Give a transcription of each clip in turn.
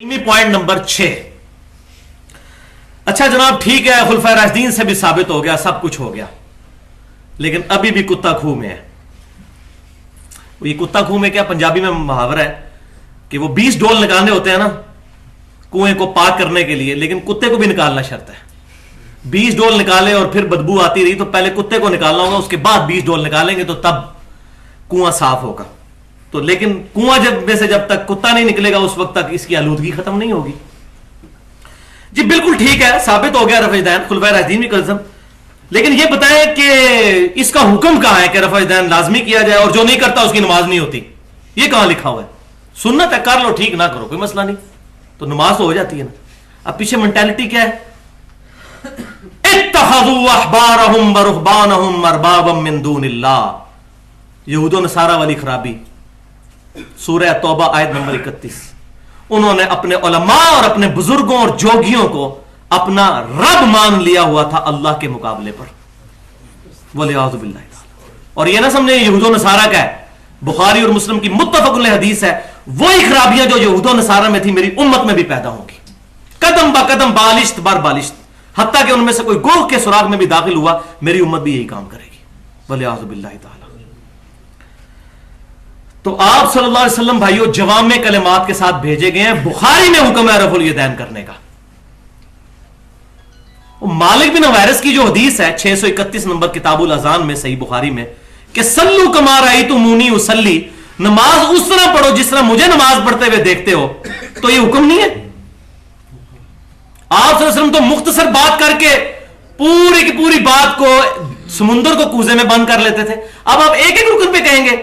Point number 6. اچھا جناب ٹھیک ہے، خلفائے راشدین سے بھی ثابت ہو گیا، سب کچھ ہو گیا، لیکن ابھی بھی کتا کھو میں ہے. یہ کتا کھو میں کیا پنجابی میں محاورہ ہے کہ وہ 20 ڈول نکالنے ہوتے ہیں نا کنویں کو پاک کرنے کے لیے، لیکن کتے کو بھی نکالنا شرط ہے. 20 ڈول نکالے اور پھر بدبو آتی رہی تو پہلے کتے کو نکالنا ہوگا، اس کے بعد 20 ڈول نکالیں گے تو تب کنواں صاف ہوگا. تو لیکن کنواں جب تک کتا نہیں نکلے گا اس وقت تک اس کی آلودگی ختم نہیں ہوگی. جی بالکل ٹھیک ہے، ثابت ہو گیا رفع دین، خلفائے راشدین بھی قسم. لیکن یہ بتائیں کہ اس کا حکم کہاں ہے کہ رفع دین لازمی کیا جائے اور جو نہیں کرتا اس کی نماز نہیں ہوتی؟ یہ کہاں لکھا ہوا ہے؟ سنت ہے، کر لو ٹھیک، نہ کرو کوئی مسئلہ نہیں، تو نماز تو ہو جاتی ہے نا. اب پیچھے مینٹالٹی کیا ہے؟ اتخذوا احبارهم ورهبانهم اربابا من دون اللہ. یہود و نصارہ والی خرابی، سورہ توبہ آیت نمبر 31. انہوں نے اپنے علماء اور اپنے بزرگوں اور جوگیوں کو اپنا رب مان لیا ہوا تھا اللہ کے مقابلے پر، وَلِعَوْذُ بِاللَّهِ تعالی. اور یہ نہ سمجھیں یہود و نصارہ کا ہے، بخاری اور مسلم کی متفق علیہ حدیث ہے، وہی خرابیاں جو یہود و نصارہ میں تھی میری امت میں بھی پیدا ہوں گی، قدم با قدم، بالشت بار بالشت، حتیٰ کہ ان میں سے کوئی گوہ کے سراغ میں بھی داخل ہوا میری امت بھی یہی کام کرے گی، وَلِعَوْذُ بِاللَّهِ تعالی. تو آپ صلی اللہ علیہ وسلم بھائیو جوامع کلمات کے ساتھ بھیجے گئے ہیں. بخاری میں حکم ہے رفع الیدین کرنے کا. مالک بن حویرث کی جو حدیث ہے 631 نمبر کتاب الاذان میں صحیح بخاری میں کہ صلو کما رأیتمونی اصلی، نماز اس طرح پڑھو جس طرح مجھے نماز پڑھتے ہوئے دیکھتے ہو. تو یہ حکم نہیں ہے؟ آپ صلی اللہ علیہ وسلم تو مختصر بات کر کے پوری کی پوری بات کو سمندر کو کوزے میں بند کر لیتے تھے. اب آپ ایک ایک رکن پہ کہیں گے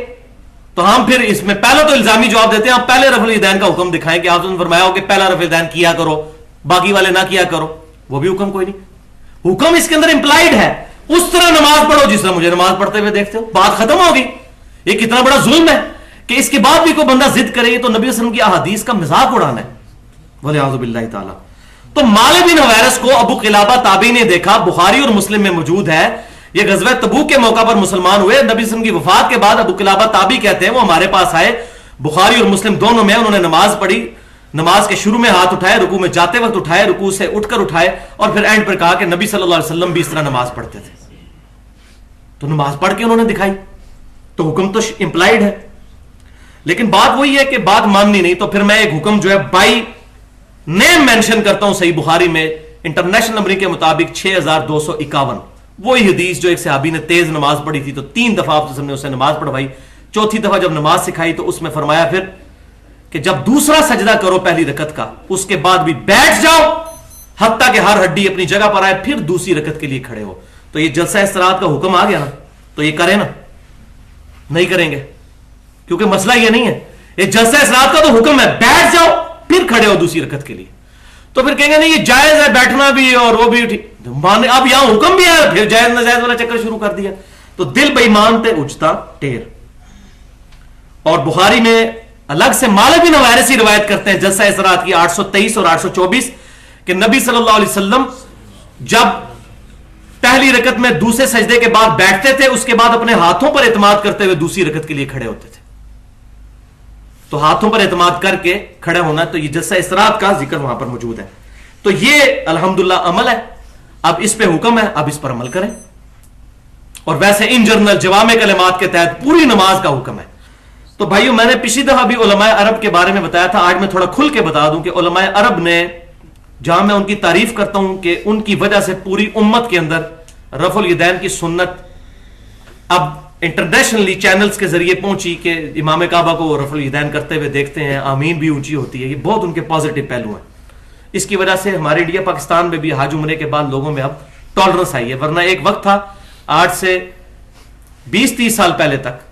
تو ہم پھر اس میں پہلا تو الزامی جواب دیتے ہیں، آپ پہلے رفع الیدین کا حکم دکھائیں کہ آپ نے فرمایا ہو کہ پہلا رفع الیدین کیا کرو، باقی والے نہ کیا کرو. وہ بھی حکم کوئی نہیں. حکم اس کے اندر امپلائیڈ ہے، اس طرح نماز پڑھو جس طرح مجھے نماز پڑھتے ہوئے دیکھتے ہو. بات ختم ہوگی. یہ کتنا بڑا ظلم ہے کہ اس کے بعد بھی کوئی بندہ ضد کرے تو نبی صلی اللہ علیہ وسلم کی احادیث کا مذاق اڑانا ہے، وَلِعَوْذُ بِاللَّهِ تعالی. تو مالک بن حویرث کو ابو قلابہ تابعی نے دیکھا، بخاری اور مسلم میں موجود ہے. یہ غزوہ تبوک کے موقع پر مسلمان ہوئے، نبی صلی اللہ علیہ وسلم کی وفات کے بعد ابو قلابہ تابعی کہتے ہیں وہ ہمارے پاس آئے، بخاری اور مسلم دونوں میں، انہوں نے نماز پڑھی، نماز کے شروع میں ہاتھ اٹھائے، رکوع میں جاتے وقت اٹھائے، رکوع سے اٹھ کر اٹھائے، اور پھر اینڈ پر کہا کہ نبی صلی اللہ علیہ وسلم بھی اس طرح نماز پڑھتے تھے. تو نماز پڑھ کے انہوں نے دکھائی، تو حکم تو امپلائیڈ ہے. لیکن بات وہی ہے کہ بات ماننی نہیں. تو پھر میں ایک حکم جو ہے بائی نیم مینشن کرتا ہوں صحیح بخاری میں انٹرنیشنل نمبرنگ کے مطابق 6251، وہی حدیث جو ایک صحابی نے تیز نماز پڑھی تھی تو 3 دفعہ آپ نے اسے نماز پڑھوائی، چوتھی دفعہ جب نماز سکھائی تو اس میں فرمایا پھر کہ جب دوسرا سجدہ کرو پہلی رکعت کا اس کے بعد بھی بیٹھ جاؤ حتیٰ کہ ہر ہڈی اپنی جگہ پر آئے، پھر دوسری رکعت کے لیے کھڑے ہو. تو یہ جلسہ استراحت کا حکم آ گیا نا، تو یہ کریں نا؟ نہیں کریں گے کیونکہ مسئلہ یہ نہیں ہے. یہ جلسہ استراحت کا تو حکم ہے، بیٹھ جاؤ پھر کھڑے ہو دوسری رکعت کے لیے. تو پھر کہیں گے نہیں یہ جائز ہے بیٹھنا بھی اور وہ بھی ٹھیک، اب یہاں حکم بھی ہے پھر جائز ناجائز والا چکر شروع کر دیا. تو دل بے ایمان تے اجتا ٹیر. اور بخاری میں الگ سے مالک بن حویرث ہی روایت کرتے ہیں جلسہ استراحت کی 823 اور 824 کہ نبی صلی اللہ علیہ وسلم جب پہلی رکعت میں دوسرے سجدے کے بعد بیٹھتے تھے اس کے بعد اپنے ہاتھوں پر اعتماد کرتے ہوئے دوسری رکعت کے لیے کھڑے ہوتے تھے. تو ہاتھوں پر اعتماد کر کے کھڑا ہونا، تو یہ جلسہ استراحت کا ذکر وہاں پر موجود ہے. تو یہ الحمدللہ عمل ہے. اب اس پہ حکم ہے، اب اس پر عمل کریں. اور ویسے ان جنرل جوامع کلمات کے تحت پوری نماز کا حکم ہے. تو بھائیو میں نے پچھلی دفعہ بھی علماء عرب کے بارے میں بتایا تھا، آج میں تھوڑا کھل کے بتا دوں کہ علماء عرب نے، جہاں میں ان کی تعریف کرتا ہوں کہ ان کی وجہ سے پوری امت کے اندر رفع الیدین کی سنت اب انٹرنیشنلی چینلز کے ذریعے پہنچی کہ امام کعبہ کو رفع الیدین کرتے ہوئے دیکھتے ہیں، آمین بھی اونچی ہوتی ہے. یہ بہت ان کے پازیٹیو پہلو ہیں. اس کی وجہ سے ہمارے انڈیا پاکستان میں بھی حج عمرے کے بعد لوگوں میں اب ٹالرنس آئی ہے. ورنہ ایک وقت تھا آج سے 20-30 سال پہلے تک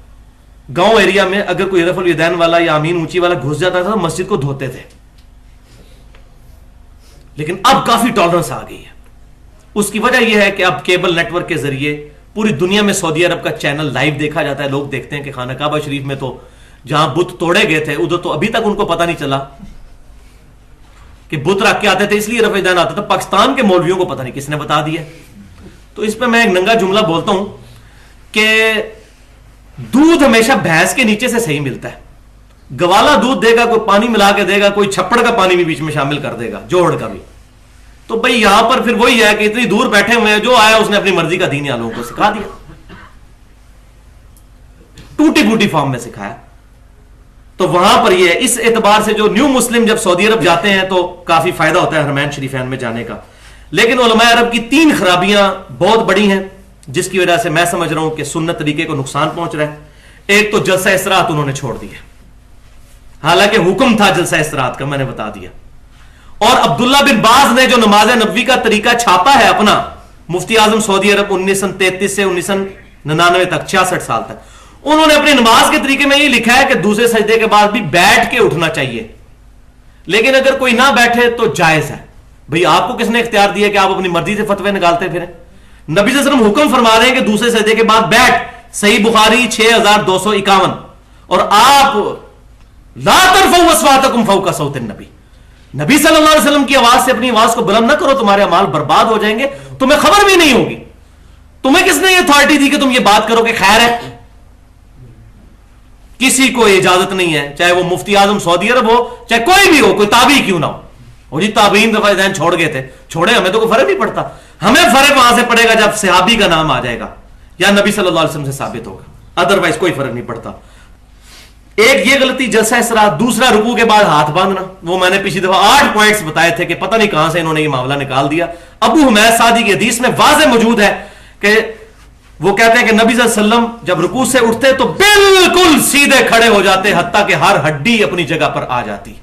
گاؤں ایریا میں اگر کوئی رفع الیدین والا یا آمین اونچی والا گھس جاتا تھا تو مسجد کو دھوتے تھے. لیکن اب کافی ٹالرنس آ گئی ہے. اس کی وجہ یہ ہے کہ اب کیبل نیٹ ورک کے ذریعے پوری دنیا میں سعودی عرب کا چینل لائیو دیکھا جاتا ہے. لوگ دیکھتے ہیں کہ خانہ کعبہ شریف میں تو جہاں بت توڑے گئے تھے ادھر تو ابھی تک ان کو پتہ نہیں چلا کہ بت رکھ کے آتے تھے اس لیے رفع الیدین آتا تھا. پاکستان کے مولویوں کو پتہ نہیں کس نے بتا دیا. تو اس پہ میں ایک ننگا جملہ بولتا ہوں کہ دودھ ہمیشہ بھینس کے نیچے سے صحیح ملتا ہے. गवाला दूध देगा, कोई पानी मिला के देगा, कोई छप्पड़ का पानी भी बीच में शामिल कर देगा, जोड़ का भी। तो भाई यहां पर फिर वही है कि इतनी दूर बैठे हुए हैं, जो आया उसने अपनी मर्जी का दीन या लोगों को सिखा दिया, टूटी फूटी फॉर्म में सिखाया। तो वहां पर यह इस एतबार से जो न्यू मुस्लिम जब सऊदी अरब जाते हैं तो काफी फायदा होता है हरमैन शरीफैन में जाने का। लेकिन उलमाए अरब की 3 खराबियां बहुत बड़ी हैं जिसकी वजह से मैं समझ रहा हूं कि सुन्नत तरीके को नुकसान पहुंच रहा है। एक तो जलसा इस्तराहत उन्होंने छोड़ दिया, हालांकि हुक्म था जलसा इस्तराहत का, मैंने बता दिया। और अब्दुल्ला बिन बाज ने जो नमाज नबवी का तरीका छापा है अपना, मुफ्ती आजम सऊदी अरब 1933 से 1999 तक, 66 साल तक, उन्होंने अपनी नमाज के तरीके में ये लिखा है कि दूसरे सजदे के बाद भी बैठ के उठना चाहिए, लेकिन अगर कोई ना बैठे तो जायज है। भाई आपको किसने इख्तियार दिया कि आप अपनी मर्जी से फतवे निकालते फिरें? नबी सल्लल्लाहु अलैहि वसल्लम हुक्म फरमा रहे हैं कि दूसरे सजदे के बाद बैठ, सही बुखारी 6251, और आप ला तरफऊ अस्वातकुम फौका सौत नबी, नबी सल्लल्लाहु अलैहि वसल्लम की आवाज से अपनी आवाज को बुलंद ना करो, तुम्हारे अमाल बर्बाद हो जाएंगे, तुम्हें खबर भी नहीं होगी। तुम्हें किसने ये अथॉरिटी दी कि तुम ये बात करो कि खैर है? किसी को इजाजत नहीं है, चाहे वो मुफ्ती आजम सऊदी अरब हो, चाहे कोई भी हो, कोई ताबी क्यों ना हो। और जी ताबीन रफ़ा छोड़ गए थे, छोड़े, हमें तो कोई फर्क नहीं पड़ता। हमें फर्क वहां से पड़ेगा जब सहाबी का नाम आ जाएगा या नबी सल्लल्लाहु अलैहि वसल्लम से साबित होगा, अदरवाइज कोई फर्क नहीं पड़ता। एक ये गलती जलसा इस्तराहत, दूसरा रुकू के बाद हाथ बांधना, वो मैंने पिछली दफा 8 पॉइंट्स बताए थे कि पता नहीं कहां से इन्होंने ये मामला निकाल दिया। अबू हुमैद सादी की हदीस में वाज़ेह मौजूद है कि वो कहते हैं कि नबी सल्लल्लाहु अलैहि वसल्लम जब रुकू से उठते तो बिल्कुल सीधे खड़े हो जाते, हत्ता कि हर हड्डी अपनी जगह पर आ जाती।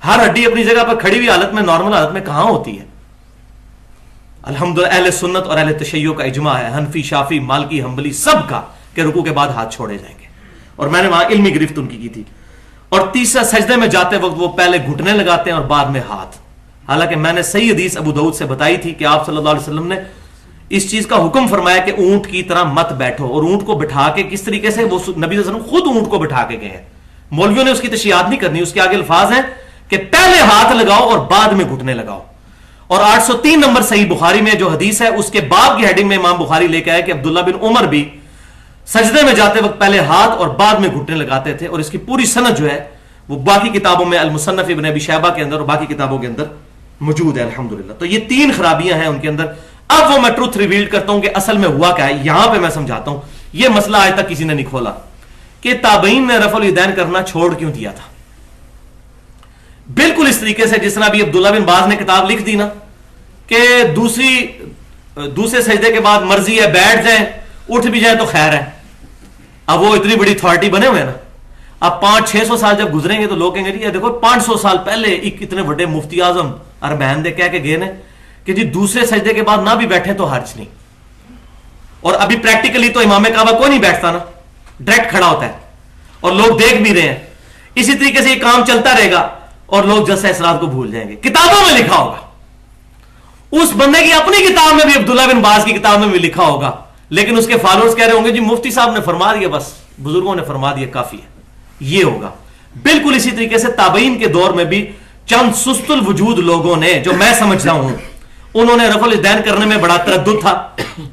हर हड्डी अपनी जगह पर खड़ी हुई हालत में, नॉर्मल हालत में कहां होती है? अल्हम्दुलिल्लाह अहले सुन्नत और अहले तशय्यो का इजमा है, हनफी, शाफी, मालकी, हंबली सब का, कि रुकू के बाद हाथ छोड़े जाएंगे। और मैंने वहां इल्मी गिरफ्त उनकी की थी। और तीसरा, सजदे में जाते वक्त वो पहले घुटने लगाते हैं और बाद में हाथ। हालांकि मैंने सही हदीस अबू दाऊद से बताई थी कि आप सल्लल्लाहु अलैहि वसल्लम ने इस चीज का हुक्म फरमाया कि ऊंट की तरह मत बैठो, और ऊंट को बिठा के किस तरीके से, वो नबी सल्लल्लाहु अलैहि वसल्लम खुद ऊंट को बिठा के गए हैं। मौलवियों ने उसकी तशरीहात नहीं करनी, उसके आगे अल्फाज हैं कि पहले हाथ लगाओ और बाद में घुटने लगाओ। और 803 नंबर सही बुखारी में जो हदीस है उसके बाब की हेडिंग में इमाम बुखारी लेके आया कि अब्दुल्ला बिन उमर भी सजदे में जाते वक्त पहले हाथ और बाद में घुटने लगाते थे। और इसकी पूरी सनद जो है वो बाकी किताबों में, अल-मुसन्नफ इब्न अबी शैबा के अंदर और बाकी किताबों के अंदर मौजूद है अल्हम्दुलिल्लाह। तो ये 3 खराबियां हैं उनके अंदर। अब वो मैं ट्रुथ रिवील करता हूं कि असल में हुआ क्या है, यहां पे मैं समझाता हूं। ये मसला आज तक किसी ने नहीं खोला कि ताबईन ने रफ़ुल यदैन करना छोड़ क्यों दिया था। बिल्कुल इस तरीके से जिस तरह अभी अब्दुल्ला बिन बाज ने किताब लिख दी ना कि दूसरे सजदे के बाद मर्जी है बैठ जाए, उठ भी जाए तो खैर है। अब वो इतनी बड़ी अथॉरिटी बने हुए हैं ना, अब 500-600 साल जब गुजरेंगे तो लोग कहेंगे जी देखो 500 साल पहले एक इतने बड़े मुफ्ती आजम अरबैन दे कह के गए ने कि जी दूसरे सजदे के बाद ना भी बैठे तो हर्ज नहीं। और अभी प्रैक्टिकली तो इमाम काबा कोई नहीं बैठता ना, डायरेक्ट खड़ा होता है और लोग देख भी रहे हैं। इसी तरीके से ये काम चलता रहेगा और लोग जलसा इस्तराहत को भूल जाएंगे। किताबों में लिखा होगा, उस बंदे की अपनी किताब में भी, अब्दुल्ला बिन बाज की किताब में भी लिखा होगा, लेकिन उसके फॉलोअर्स कह रहे होंगे जी मुफ्ती साहब ने फरमा दिया, बस बुजुर्गों ने फरमा दिया, काफी है। ये होगा बिल्कुल इसी तरीके से ताबईन के दौर में भी चंद सुस्तुल वजूद लोगों ने, जो मैं समझता हूं, उन्होंने रफ़ुल यदैन करने में बड़ा तरद्दुद था।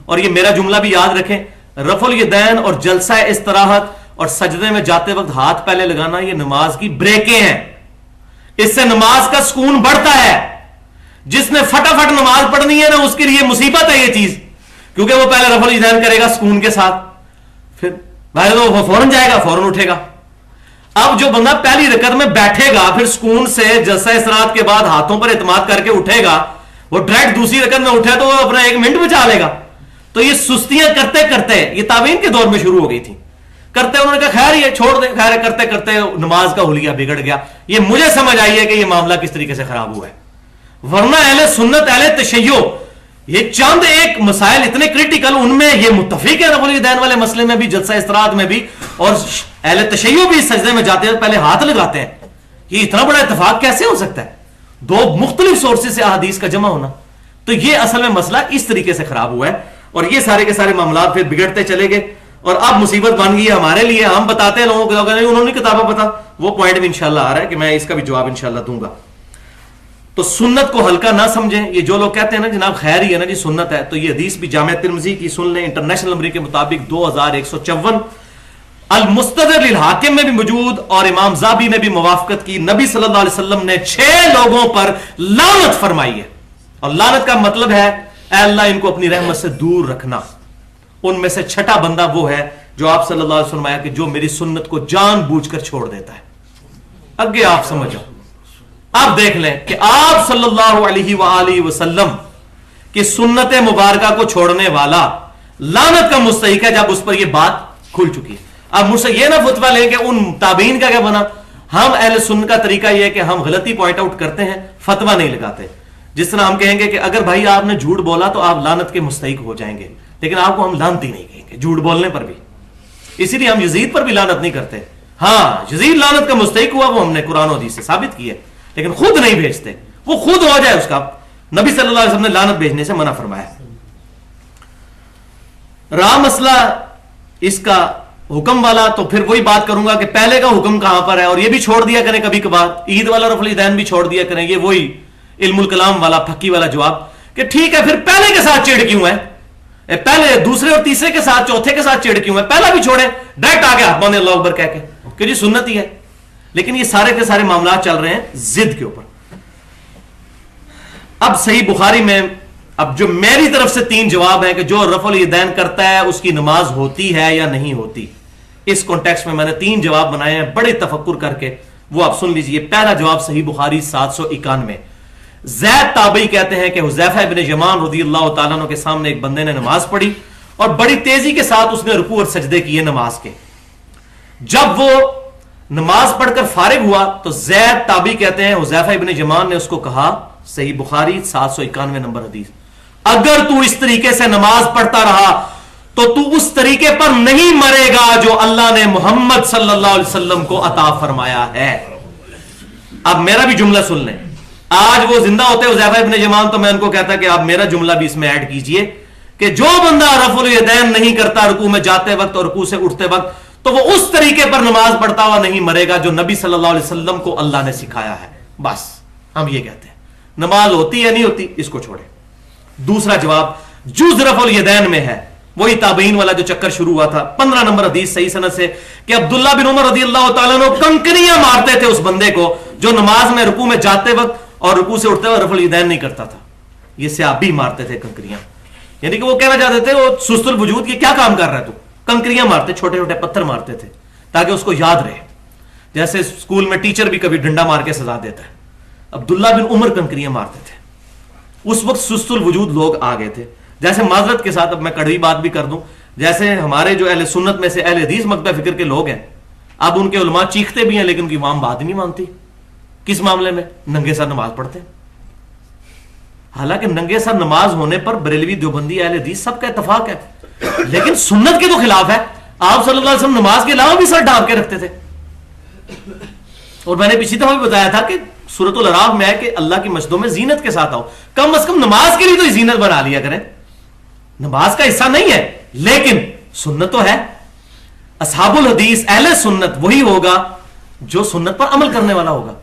और ये मेरा जुमला भी याद रखें, रफ़ुल यदैन और जलसा इस्तराहत और सजदे में जाते वक्त हाथ पहले लगाना, ये नमाज की ब्रेकें हैं। इससे नमाज का सुकून बढ़ता है। जिसने फटाफट नमाज पढ़नी है ना, उसके लिए मुसीबत है ये चीज, क्योंकि वो पहले रफ़ुल यदैन करेगा सुकून के साथ, फिर भाई तो वो फौरन जाएगा, फौरन उठेगा। अब जो बंदा पहली रकत में बैठेगा, फिर सुकून से जलसा इस्तराहत के बाद हाथों पर इत्माद करके उठेगा, वो डायरेक्ट दूसरी रकत में उठे तो वो अपना 1 मिनट बचा लेगा। तो ये सुस्तियां करते करते, ये ताबीन के दौर में शुरू हो गई थी, करते उन्होंने कहा खैर ये छोड़ दे, खैर करते करते नमाज का हुलिया बिगड़ गया। ये मुझे समझ आई है कि ये मामला किस तरीके से खराब हुआ है। वरना अहले सुन्नत अहले तशय्यो, ये चंद एक मसाइल इतने क्रिटिकल, उनमें ये मुत्तफिक है रफ़ुल यदैन वाले मसले में भी, जलसा इस्तराहत में भी, और अहले तशय्यो भी सजदे में जाते हैं पहले हाथ लगाते हैं। ये इतना बड़ा इत्तेफाक कैसे हो सकता है? 2 मुख्तलिफ सोर्सेज से अहादीस का जमा होना। तो ये असल में मसला इस तरीके से खराब हुआ है, और ये सारे के सारे मामला फिर बिगड़ते चले गए, और अब मुसीबत बन गई है हमारे लिए। हम बताते हैं लोगों को, उन्होंने किताबें पता, वो पॉइंट भी इंशाल्लाह आ रहा है कि मैं इसका भी जवाब इंशाल्लाह दूंगा। तो सुन्नत को हल्का ना समझें। ये जो लोग कहते हैं ना जनाब खैर ही है ना जी सुन्नत है, तो ये हदीस भी जामिया तिर्मिज़ी की सुन लें, इंटरनेशनल नंबर के मुताबिक 2154, अल मुस्तदर लिल हाकिम में भी मौजूद और इमाम ज़ाबी ने भी मुवाफकत की, नबी सल्लल्लाहु अलैहि वसल्लम ने 6 लोगों पर लानत फरमाई है। और लानत का मतलब है ऐ अल्लाह इनको अपनी रहमत से दूर रखना। उनमें से छठा बंदा वो है जो आप सल्लल्लाहु अलैहि वसल्लम कि जो मेरी सुन्नत को जानबूझकर छोड़ देता है। आगे आप समझो, आप देख लें कि आप सल्लल्लाहु अलैहि वसल्लम की सुन्नत मुबारका को छोड़ने वाला लानत का मुस्तहिक है जब उस पर यह बात खुल चुकी है। अब मुझसे यह ना फतवा लें कि उन ताबीन का क्या बना। हम अहले सुन्नत का तरीका यह है कि हम गलती पॉइंट आउट करते हैं, फतवा नहीं लगाते। जिस तरह हम कहेंगे कि अगर भाई आपने झूठ बोला तो आप लानत के मुस्तहिक हो जाएंगे, लेकिन आपको हम लानती नहीं कहेंगे झूठ बोलने पर भी। इसीलिए हम यजीद पर भी लानत नहीं करते। हाँ, यजीद लानत का मुस्तहिक हुआ, वो हमने कुरान और हदीस से साबित किया, लेकिन खुद नहीं भेजते। वो खुद हो जाए उसका, नबी सल्लल्लाहु अलैहि वसल्लम ने लानत भेजने से मना फरमाया। रहा मसला इसका हुक्म वाला, तो फिर वही बात करूंगा कि पहले का हुक्म कहां पर है, और ये भी छोड़ दिया करें कभी कभार, ईद वाला रफुल ईदैन भी छोड़ दिया करें। ये वही इल्मुल कलाम वाला फक्की वाला जवाब कि ठीक है फिर पहले के साथ चिड़ क्यों है, पहले दूसरे और तीसरे के साथ चौथे के साथ चिड़ क्यों है, पहला भी छोड़े, डायरेक्ट आ गया माने अल्लाह अकबर कह के, क्योंकि सुन्नत ही है। लेकिन ये सारे के सारे मामला चल रहे हैं जिद के ऊपर। अब सही बुखारी में अब जो मेरी तरफ से 3 जवाब है कि जो रफुल ईदैन करता है उसकी नमाज होती है या नहीं होती। इस कॉन्टेक्स्ट में मैंने 3 जवाब बनाए हैं बड़े तफक्कुर करके, वो आप सुन लीजिए। पहला जवाब सही बुखारी 791, ज़ैद ताबई कहते हैं कि हुज़ैफा इब्न यमान रज़ियल्लाहु ताला अन्हु के सामने एक बंदे ने नमाज पढ़ी और बड़ी तेजी के साथ उसने रुकू और सजदे किए नमाज के। जब वो नमाज पढ़कर फारिग हुआ तो ज़ैद ताबी कहते हैं हुज़ैफा इब्न यमान ने उसको कहा, सही बुखारी 791 नंबर हदीस, अगर तू इस तरीके से नमाज पढ़ता रहा तो तू उस तरीके पर नहीं मरेगा जो अल्लाह ने मोहम्मद सल्लल्लाहु अलैहि वसल्लम को अता फरमाया है। अब मेरा भी जुमला सुन लें, आज वो जिंदा होते हुज़ैफा इब्न यमान तो मैं उनको कहता कि आप मेरा जुमला भी इसमें ऐड कीजिए कि जो बंदा रफुल यदैन नहीं करता रुकू में जाते वक्त और रुकू से उठते वक्त, तो वो उस तरीके पर नमाज पढ़ता हुआ नहीं मरेगा जो नबी सल्लल्लाहु अलैहि वसल्लम को अल्लाह ने सिखाया है। बस हम ये कहते हैं, नमाज होती है नहीं होती इसको छोड़े। दूसरा जवाब जुज़ रफुल यदैन में है, वही ताबईन वाला जो चक्कर शुरू हुआ था। 15 नंबर हदीस सही सनद से कि अब्दुल्लाह बिन उमर रज़ियल्लाहु ताला अन्हु कंकरियां मारते थे उस बंदे को जो नमाज में रुकू में जाते वक्त और रुकू से उठते हुए रफुल यदैन नहीं करता था। ये सहाबी मारते थे कंकरियां, यानी कि वो कहना चाहते थे वो सुस्तुल वजूद की क्या काम कर रहा है तू, कंकरियां मारते, छोटे छोटे पत्थर मारते थे ताकि उसको याद रहे। जैसे स्कूल में टीचर भी कभी डंडा मार के सजा देता है, अब्दुल्लाह बिन उमर कंकरियां मारते थे। उस वक्त सुस्तुल वजूद लोग आ गए थे। जैसे माजरत के साथ अब मैं कड़वी बात भी कर दूं, जैसे हमारे जो अहले सुन्नत में से अहले हदीस मकतब फिक्र के लोग हैं, अब उनके उलमा चीखते भी हैं लेकिन उनकी इमाम बात नहीं मानती। किस मामले में? नंगे सर नमाज पढ़ते हैं। हालांकि नंगे सर नमाज होने पर बरेलवी देवबंदी अहले हदीस सबका इत्तफाक है, लेकिन सुन्नत के तो खिलाफ है। आप सल्लल्लाहु अलैहि वसल्लम नमाज के अलावा भी सर ढांप के रखते थे। और मैंने पिछली दफा भी बताया था कि सूरतुल अराफ में है कि अल्लाह की मस्जिदों में जीनत के साथ आओ, कम से कम नमाज के लिए तो जीनत बना लिया करें। नमाज का हिस्सा नहीं है लेकिन सुन्नत तो है। असहाबुल हदीस अहले सुन्नत वही होगा जो सुन्नत पर अमल करने वाला होगा।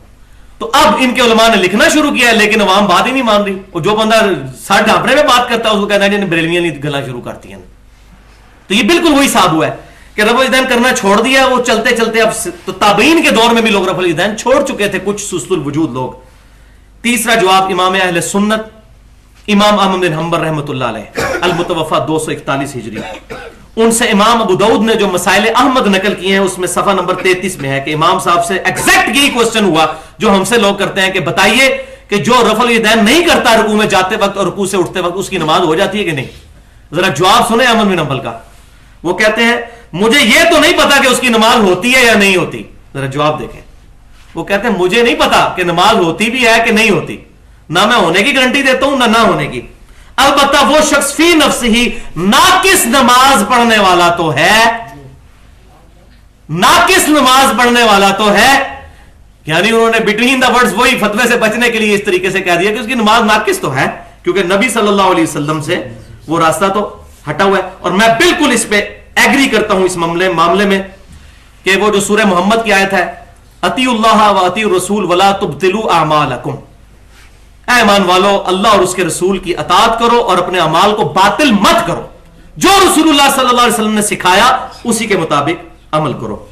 तो अब इनके उलमा ने लिखना शुरू किया लेकिन अवाम बात ही नहीं मान रही। और जो बंदा सर ढांपने में बात करता है उसको कहना है बरेलवियां नहीं गला शुरू करती हैं। तो ये बिल्कुल वही साब हुआ है कि रफुल यदैन करना छोड़ दिया। वो चलते चलते अब तो ताबईन के दौर में भी लोग रफुल यदैन छोड़ चुके थे, कुछ सुस्तुल वजूद लोग। तीसरा जवाब इमाम अहले सुन्नत इमाम अहमद बिन हंबल रहमतुल्लाह अलैह अल मुतवफ़ा 241 हिजरी, उनसे इमाम अबू दाऊद ने जो मसाइल अहमद नकल किए हैं उसमें सफा नंबर 33 में है कि इमाम साहब से एग्जैक्ट यही क्वेश्चन हुआ जो हमसे लोग करते हैं कि बताइए कि जो रफुल यदैन नहीं करता रुकू में जाते वक्त और रुकू से उठते वक्त उसकी नमाज हो जाती है कि नहीं। जरा जवाब सुने अहमद बिन हंबल का। वो कहते हैं मुझे यह तो नहीं पता कि उसकी नमाज होती है या नहीं होती। जरा जवाब देखें। वो कहते हैं मुझे नहीं पता कि नमाज होती भी है कि नहीं होती, ना मैं होने की गारंटी देता हूं ना होने की। अलबत्ता वो शख्स फी नफ्स ही नाकिस नमाज पढ़ने वाला तो है, नाकिस नमाज पढ़ने वाला तो है। यानी उन्होंने बिटवीन द वर्ड्स वही फतवे से बचने के लिए इस तरीके से कह दिया कि उसकी नमाज नाकिस तो है, क्योंकि नबी सल्लल्लाहु अलैहि वसल्लम से वो रास्ता तो हटा हुआ है। और मैं बिल्कुल इस पे एग्री करता हूं इस मामले में कि वो जो सूरह मोहम्मद की आयत है अतीउल्लाह व अतीउर रसूल वला तुब्तिलू अमालकुम, ऐ ईमान वालो अल्लाह और उसके रसूल की अताअत करो और अपने अमाल को बातिल मत करो। जो रसूलुल्लाह सल्लल्लाहु अलैहि वसल्लम ने सिखाया उसी के मुताबिक عمل کرو.